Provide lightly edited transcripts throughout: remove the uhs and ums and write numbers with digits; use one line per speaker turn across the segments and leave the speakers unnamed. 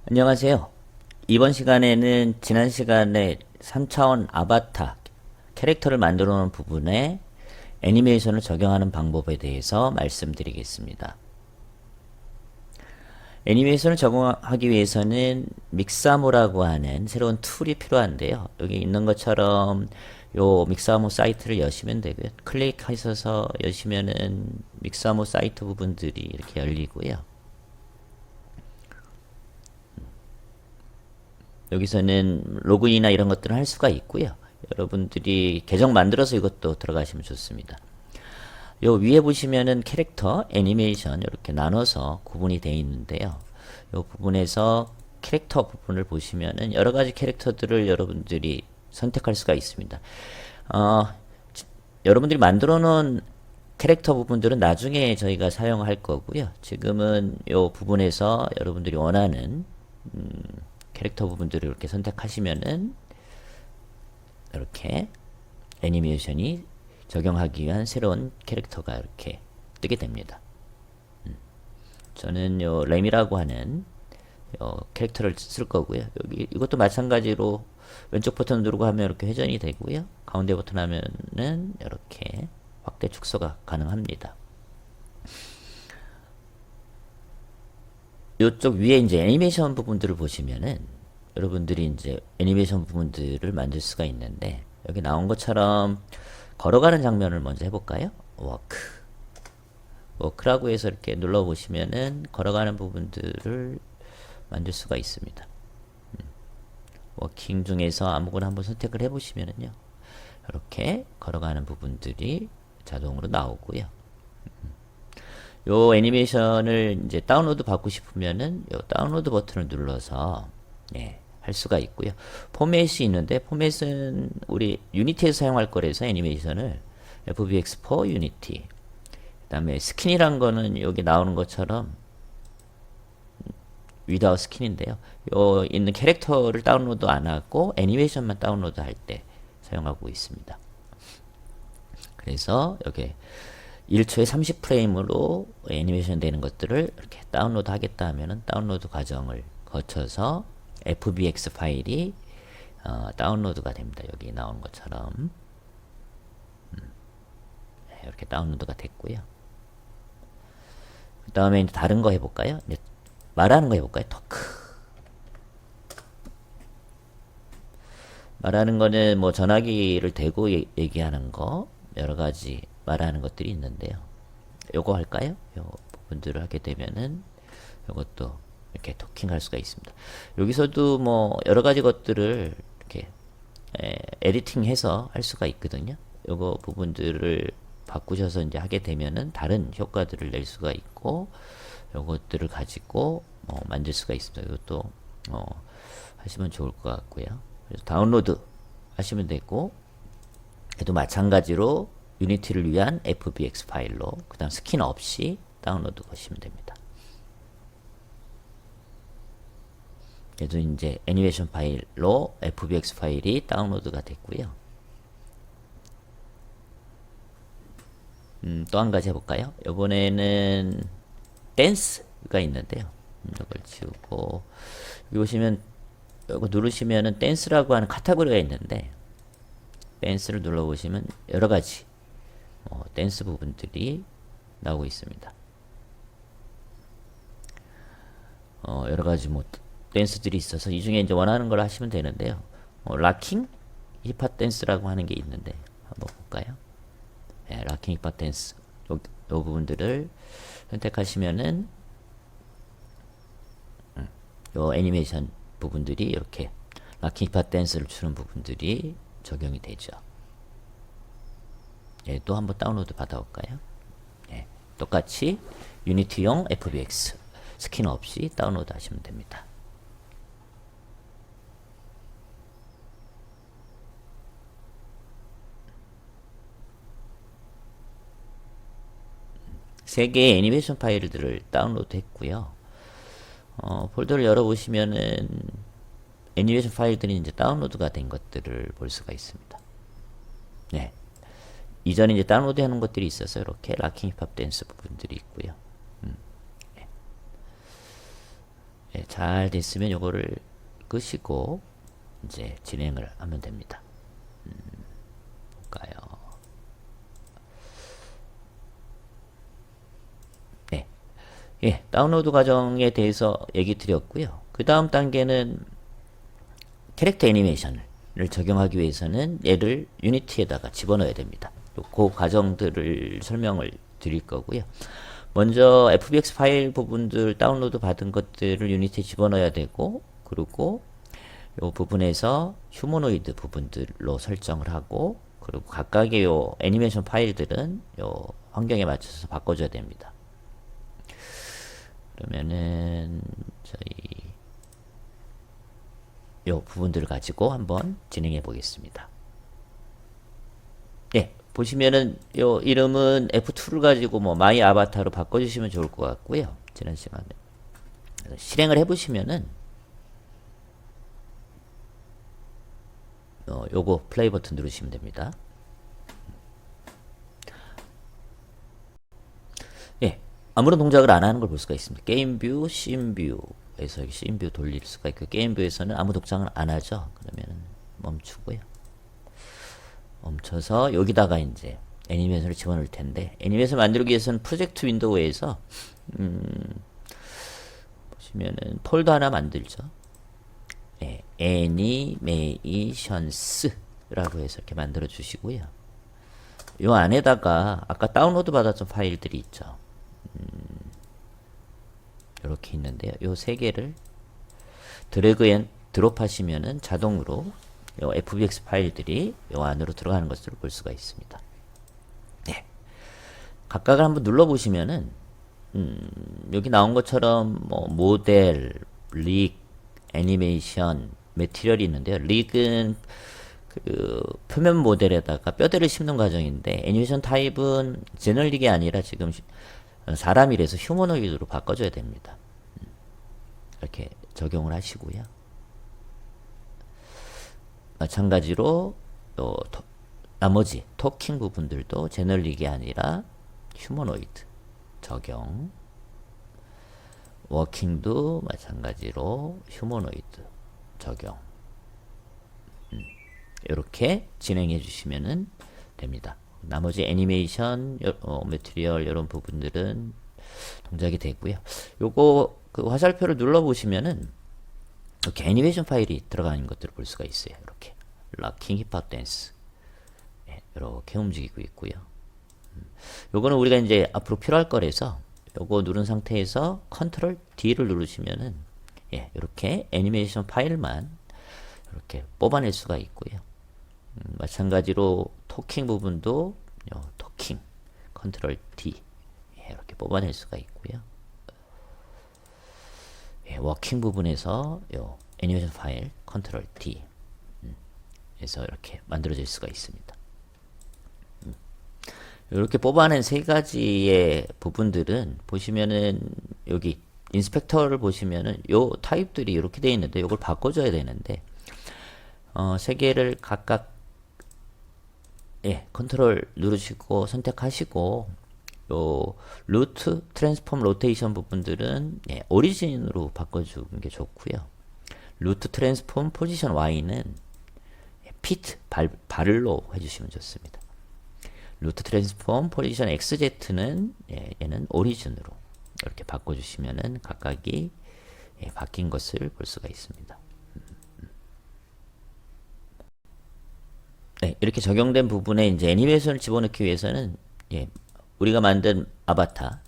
안녕하세요. 이번 시간에는 지난 시간에 3차원 아바타 캐릭터를 만들어 놓은 부분에 애니메이션을 적용하는 방법에 대해서 말씀드리겠습니다. 애니메이션을 적용하기 위해서는 믹사모라고 하는 새로운 툴이 필요한데요. 여기 있는 것처럼 요 믹사모 사이트를 여시면 되고요. 클릭하셔서 여시면은 믹사모 사이트 부분들이 이렇게 열리고요. 여기서는 로그인이나 이런 것들을 할 수가 있고요. 여러분들이 계정 만들어서 이것도 들어가시면 좋습니다. 요 위에 보시면은 캐릭터, 애니메이션 이렇게 나눠서 구분이 되어 있는데요. 요 부분에서 캐릭터 부분을 보시면은 여러 가지 캐릭터들을 여러분들이 선택할 수가 있습니다. 어, 여러분들이 만들어 놓은 캐릭터 부분들은 나중에 저희가 사용할 거고요. 지금은 요 부분에서 여러분들이 원하는 캐릭터 부분들을 이렇게 선택하시면은 이렇게 애니메이션이 적용하기 위한 새로운 캐릭터가 이렇게 뜨게 됩니다. 저는 요 램이라고 하는 요 캐릭터를 쓸 거고요. 여기 이것도 마찬가지로 왼쪽 버튼 누르고 하면 이렇게 회전이 되고요. 가운데 버튼 하면은 이렇게 확대 축소가 가능합니다. 이쪽 위에 이제 애니메이션 부분들을 보시면은 여러분들이 이제 애니메이션 부분들을 만들 수가 있는데 여기 나온 것처럼 걸어가는 장면을 먼저 해볼까요? 워크라고 해서 이렇게 눌러 보시면은 걸어가는 부분들을 만들 수가 있습니다. 워킹 중에서 아무거나 한번 선택을 해보시면은요 이렇게 걸어가는 부분들이 자동으로 나오고요. 요 애니메이션을 이제 다운로드 받고 싶으면은 요 다운로드 버튼을 눌러서 할 수가 있고요. 포맷이 있는데 포맷은 우리 유니티에서 사용할 거라서 애니메이션을 FBX4 유니티. 그다음에 스킨이란 거는 여기 나오는 것처럼 위다웃 스킨인데요. 요 있는 캐릭터를 다운로드 안 하고 애니메이션만 다운로드 할 때 사용하고 있습니다. 그래서 여기 1초에 30프레임으로 애니메이션 되는 것들을 이렇게 다운로드 하겠다 하면은 다운로드 과정을 거쳐서 FBX 파일이 다운로드가 됩니다. 여기 나오는 것처럼 이렇게 다운로드가 됐고요. 그 다음에 이제 다른 거 해볼까요? 이제 말하는 거 해볼까요? 토크. 말하는 거는 뭐 전화기를 대고 얘기하는 거 여러 가지 말하는 것들이 있는데요. 요거 할까요? 요 부분들을 하게 되면은 요것도 이렇게 토킹할 수가 있습니다. 여기서도 뭐 여러 가지 것들을 이렇게 에디팅해서 할 수가 있거든요. 요거 부분들을 바꾸셔서 이제 하게 되면은 다른 효과들을 낼 수가 있고 요것들을 가지고 만들 수가 있습니다. 이것도 하시면 좋을 것 같고요. 그래서 다운로드 하시면 되고 얘도 마찬가지로 유니티를 위한 FBX 파일로 그 다음 스킨 없이 다운로드 하시면 됩니다. 얘도 이제 애니메이션 파일로 FBX 파일이 다운로드가 됐고요. 또 한 가지 해볼까요? 이번에는 댄스가 있는데요. 이걸 지우고 여기 보시면 이거 누르시면은 댄스라고 하는 카테고리가 있는데 댄스를 눌러보시면 여러가지 댄스 부분들이 나오고 있습니다. 여러가지 뭐 댄스들이 있어서 이 중에 이제 원하는 걸 하시면 되는데요. 락킹 힙합 댄스라고 하는 게 있는데 한번 볼까요? 락킹 힙합 댄스 요 부분들을 선택하시면은 요 애니메이션 부분들이 이렇게 락킹 힙합 댄스를 추는 부분들이 적용이 되죠. 또 한번 다운로드 받아볼까요? 똑같이 유니티용 FBX 스킨 없이 다운로드 하시면 됩니다. 세 개의 애니메이션 파일들을 다운로드 했고요. 폴더를 열어보시면은 애니메이션 파일들이 이제 다운로드가 된 것들을 볼 수가 있습니다. 이전에 이제 다운로드 해놓은 것들이 있어서 이렇게 락킹 힙합 댄스 부분들이 있고요. 예, 잘 됐으면 요거를 끄시고 이제 진행을 하면 됩니다. 볼까요? 네. 예, 다운로드 과정에 대해서 얘기 드렸고요. 그 다음 단계는 캐릭터 애니메이션을 적용하기 위해서는 얘를 유니티에다가 집어넣어야 됩니다. 그 과정들을 설명을 드릴 거고요. 먼저 FBX 파일 부분들 다운로드 받은 것들을 유니티에 집어넣어야 되고, 그리고 요 부분에서 휴머노이드 부분들로 설정을 하고, 그리고 각각의 요 애니메이션 파일들은 요 환경에 맞춰서 바꿔줘야 됩니다. 그러면은 저희 요 부분들을 가지고 한번 진행해 보겠습니다. 예, 보시면은 요 이름은 F2를 가지고 뭐 마이 아바타로 바꿔주시면 좋을 것 같고요. 지난 시간에 실행을 해보시면은 요거 플레이 버튼 누르시면 됩니다. 예, 아무런 동작을 안 하는 걸 볼 수가 있습니다. 게임 뷰, 씬 뷰에서 여기 씬 뷰 돌릴 수가 있고, 게임 뷰에서는 아무 동작을 안 하죠. 그러면 멈추고요. 멈춰서 여기다가 이제 애니메이션을 집어넣을 텐데, 애니메이션 만들기 위해서는 프로젝트 윈도우에서 보시면은 폴더 하나 만들죠. 예, 애니메이션스라고 해서 이렇게 만들어 주시고요. 요 안에다가 아까 다운로드 받았던 파일들이 있죠. 이렇게 있는데요. 요 세 개를 드래그 앤 드롭 하시면은 자동으로 요 FBX 파일들이 요 안으로 들어가는 것을 볼 수가 있습니다. 네. 각각을 한번 눌러보시면은 여기 나온 것처럼 뭐 모델, 릭, 애니메이션, 매티리얼이 있는데요. 릭은 그 표면 모델에다가 뼈대를 심는 과정인데, 애니메이션 타입은 제너릭이 아니라 지금 사람이라서 휴머노이드로 바꿔줘야 됩니다. 이렇게 적용을 하시고요. 마찬가지로 나머지 토킹 부분들도 제너릭이 아니라 휴머노이드 적용. 워킹도 마찬가지로 휴머노이드 적용. 이렇게 진행해 주시면 됩니다. 나머지 애니메이션, 매트리얼 이런 부분들은 동작이 되고요. 요거 그 화살표를 눌러보시면은 이렇게 애니메이션 파일이 들어가는 것들을 볼 수가 있어요. 이렇게 락킹 힙합 댄스 이렇게 움직이고 있고요. 요거는 우리가 이제 앞으로 필요할 거라서 요거 누른 상태에서 컨트롤 D를 누르시면은 이렇게 애니메이션 파일만 이렇게 뽑아낼 수가 있고요. 마찬가지로 토킹 부분도 토킹 컨트롤 D 이렇게 뽑아낼 수가 있고요. 워킹 부분에서 요 애니메이션 파일 컨트롤 D 에서 이렇게 만들어질 수가 있습니다. 이렇게 뽑아낸 세 가지의 부분들은 보시면은 여기 인스펙터를 보시면은 요 타입들이 이렇게 되어 있는데 요걸 바꿔줘야 되는데 세 개를 각각 컨트롤 누르시고 선택하시고 요 루트, 트랜스폼, 로테이션 부분들은 오리진으로 바꿔주는 게 좋고요. 루트, 트랜스폼, 포지션 Y는 피트, 발로 해주시면 좋습니다. 루트, 트랜스폼, 포지션 XZ는 얘는 오리진으로 이렇게 바꿔주시면은 각각이 바뀐 것을 볼 수가 있습니다. 네, 이렇게 적용된 부분에 이제 애니메이션을 집어넣기 위해서는 우리가 만든 아바타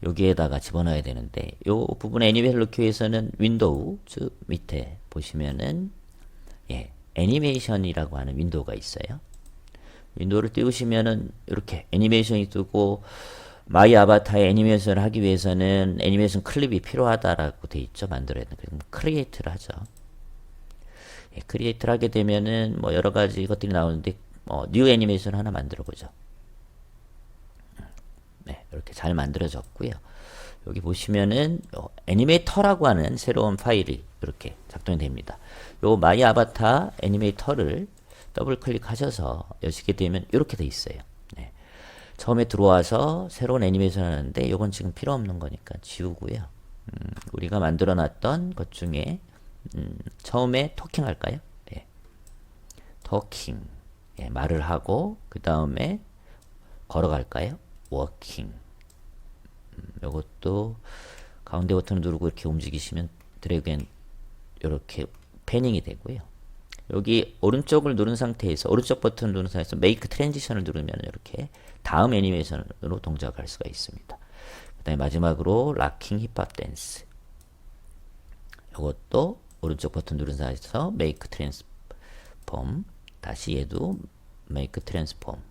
여기에다가 집어넣어야 되는데, 요 부분에 애니메이션을 넣기 위해서는 윈도우 쭉 밑에 보시면은 애니메이션이라고 하는 윈도우가 있어요. 윈도우를 띄우시면은 이렇게 애니메이션이 뜨고, 마이 아바타의 애니메이션을 하기 위해서는 애니메이션 클립이 필요하다라고 돼 있죠. 만들어야 되는. 그럼 크리에이트를 하죠. 크리에이트를 하게 되면은 뭐 여러 가지 것들이 나오는데 뉴 애니메이션 하나 만들어 보죠. 이렇게 잘 만들어졌고요. 여기 보시면은 애니메이터라고 하는 새로운 파일이 이렇게 작동이 됩니다. 요 마이 아바타 애니메이터를 더블 클릭하셔서 여시게 되면 이렇게 돼 있어요. 처음에 들어와서 새로운 애니메이션 하는데 요건 지금 필요 없는 거니까 지우고요. 우리가 만들어 놨던 것 중에 처음에 토킹 할까요? 예. 토킹. 예, 말을 하고 그 다음에 걸어갈까요? 워킹. 요것도 가운데 버튼을 누르고 이렇게 움직이시면 드래그 앤 이렇게 패닝이 되고요. 여기 오른쪽을 누른 상태에서 오른쪽 버튼을 누른 상태에서 메이크 트랜지션을 누르면 이렇게 다음 애니메이션으로 동작할 수가 있습니다. 그 다음에 마지막으로 락킹 힙합 댄스. 이것도 오른쪽 버튼 누른 상태에서 메이크 트랜스폼, 다시 얘도 메이크 트랜스폼.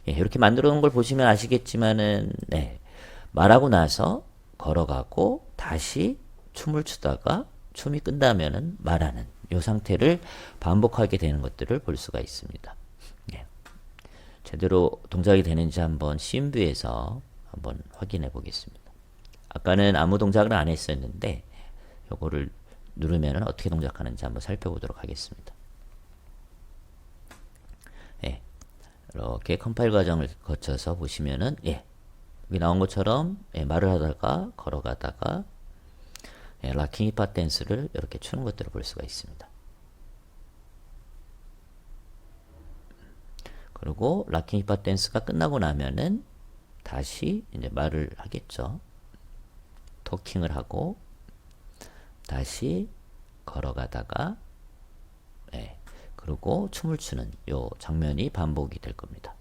예, 이렇게 만들어 놓은 걸 보시면 아시겠지만은 네, 말하고 나서 걸어가고 다시 춤을 추다가 춤이 끝나면은 말하는 이 상태를 반복하게 되는 것들을 볼 수가 있습니다. 예. 제대로 동작이 되는지 한번 씬뷰에서 한번 확인해 보겠습니다. 아까는 아무 동작을 안 했었는데 요거를 누르면 어떻게 동작하는지 한번 살펴보도록 하겠습니다. 예. 이렇게 컴파일 과정을 거쳐서 보시면은 예. 여기 나온 것처럼 예, 말을 하다가 걸어가다가 예, 락킹 힙합 댄스를 이렇게 추는 것들을 볼 수가 있습니다. 그리고 락킹 힙합 댄스가 끝나고 나면은 다시 이제 말을 하겠죠. 토킹을 하고 다시 걸어가다가 예, 그리고 춤을 추는 요 장면이 반복이 될 겁니다.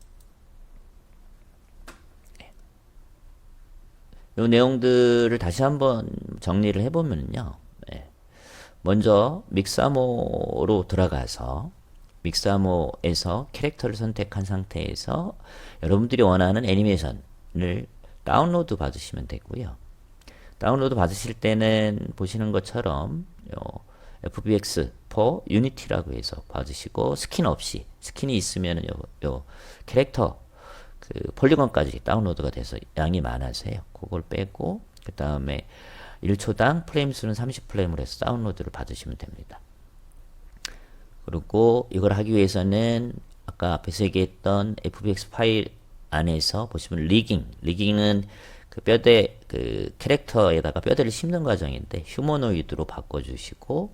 요 내용들을 다시 한번 정리를 해보면요. 예. 먼저 믹사모로 들어가서 믹사모에서 캐릭터를 선택한 상태에서 여러분들이 원하는 애니메이션을 다운로드 받으시면 되고요. 다운로드 받으실 때는 보시는 것처럼 FBX4 유니티라고 해서 받으시고 스킨 없이 스킨이 있으면 요 캐릭터 그 폴리건까지 다운로드가 돼서 양이 많아서요. 그걸 빼고 그 다음에 1초당 프레임 수는 30프레임으로 해서 다운로드를 받으시면 됩니다. 그리고 이걸 하기 위해서는 아까 앞에서 얘기했던 FBX 파일 안에서 보시면 리깅은 그 뼈대 그 캐릭터에다가 뼈대를 심는 과정인데 휴머노이드로 바꿔주시고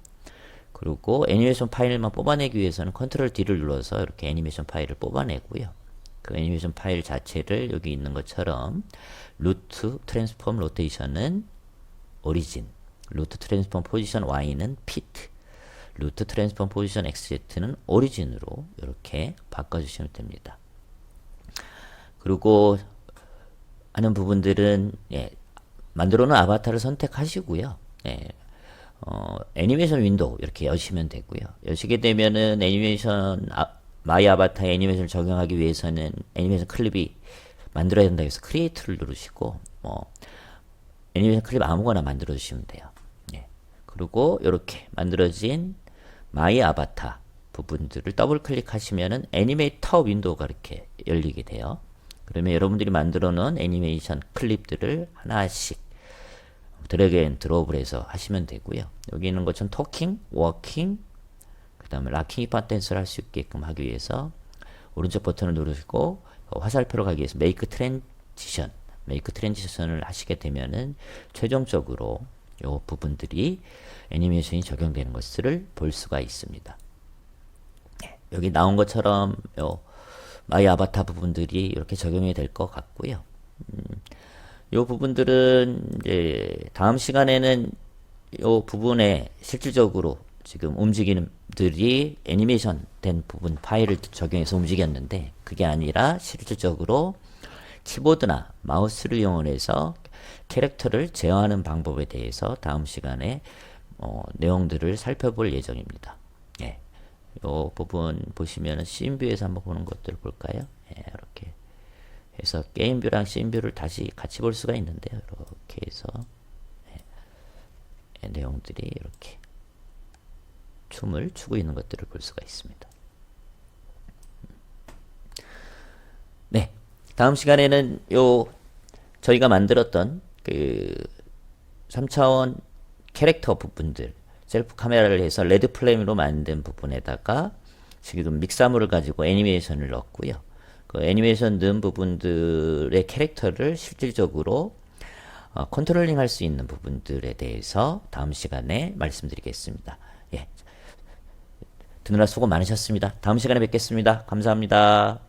그리고 애니메이션 파일만 뽑아내기 위해서는 컨트롤 D를 눌러서 이렇게 애니메이션 파일을 뽑아내고요. 그 애니메이션 파일 자체를 여기 있는 것처럼 루트 트랜스폼 로테이션은 오리진, 루트 트랜스폼 포지션 Y는 피트, 루트 트랜스폼 포지션 XZ는 오리진으로 이렇게 바꿔주시면 됩니다. 그리고 하는 부분들은 예, 만들어 놓은 아바타를 선택하시고요. 예, 애니메이션 윈도우 이렇게 여시면 되고요. 여시게 되면은 애니메이션 마이 아바타 애니메이션을 적용하기 위해서는 애니메이션 클립이 만들어야 된다 해서 크리에이트를 누르시고 애니메이션 클립 아무거나 만들어 주시면 돼요. 예. 그리고 이렇게 만들어진 마이 아바타 부분들을 더블 클릭하시면은 애니메이터 윈도우가 이렇게 열리게 돼요. 그러면 여러분들이 만들어 놓은 애니메이션 클립들을 하나씩 드래그 앤 드롭을 해서 하시면 되고요. 여기 있는 것처럼 토킹, 워킹, 그 다음에 락킹 힙합 댄스를 할 수 있게끔 하기 위해서 오른쪽 버튼을 누르시고 화살표로 가기 위해서 메이크 트랜지션을 하시게 되면은 최종적으로 요 부분들이 애니메이션이 적용되는 것을 볼 수가 있습니다. 여기 나온 것처럼 요 마이 아바타 부분들이 이렇게 적용이 될 것 같고요. 요 부분들은 이제 다음 시간에는 요 부분에 실질적으로 지금 움직임들이 애니메이션 된 부분 파일을 적용해서 움직였는데 그게 아니라 실질적으로 키보드나 마우스를 이용해서 캐릭터를 제어하는 방법에 대해서 다음 시간에 내용들을 살펴볼 예정입니다. 예. 이 부분 보시면 씬뷰에서 한번 보는 것들을 볼까요? 예, 이렇게 해서 게임뷰랑 씬뷰를 다시 같이 볼 수가 있는데요. 이렇게 해서 예, 내용들이 이렇게 춤을 추고 있는 것들을 볼 수가 있습니다. 네, 다음 시간에는 저희가 만들었던 그 3차원 캐릭터 부분들 셀프 카메라를 해서 레드 플레임으로 만든 부분에다가 지금 믹사물을 가지고 애니메이션을 넣었고요. 그 애니메이션 넣은 부분들의 캐릭터를 실질적으로 컨트롤링 할 수 있는 부분들에 대해서 다음 시간에 말씀드리겠습니다. 예, 듣느라 수고 많으셨습니다. 다음 시간에 뵙겠습니다. 감사합니다.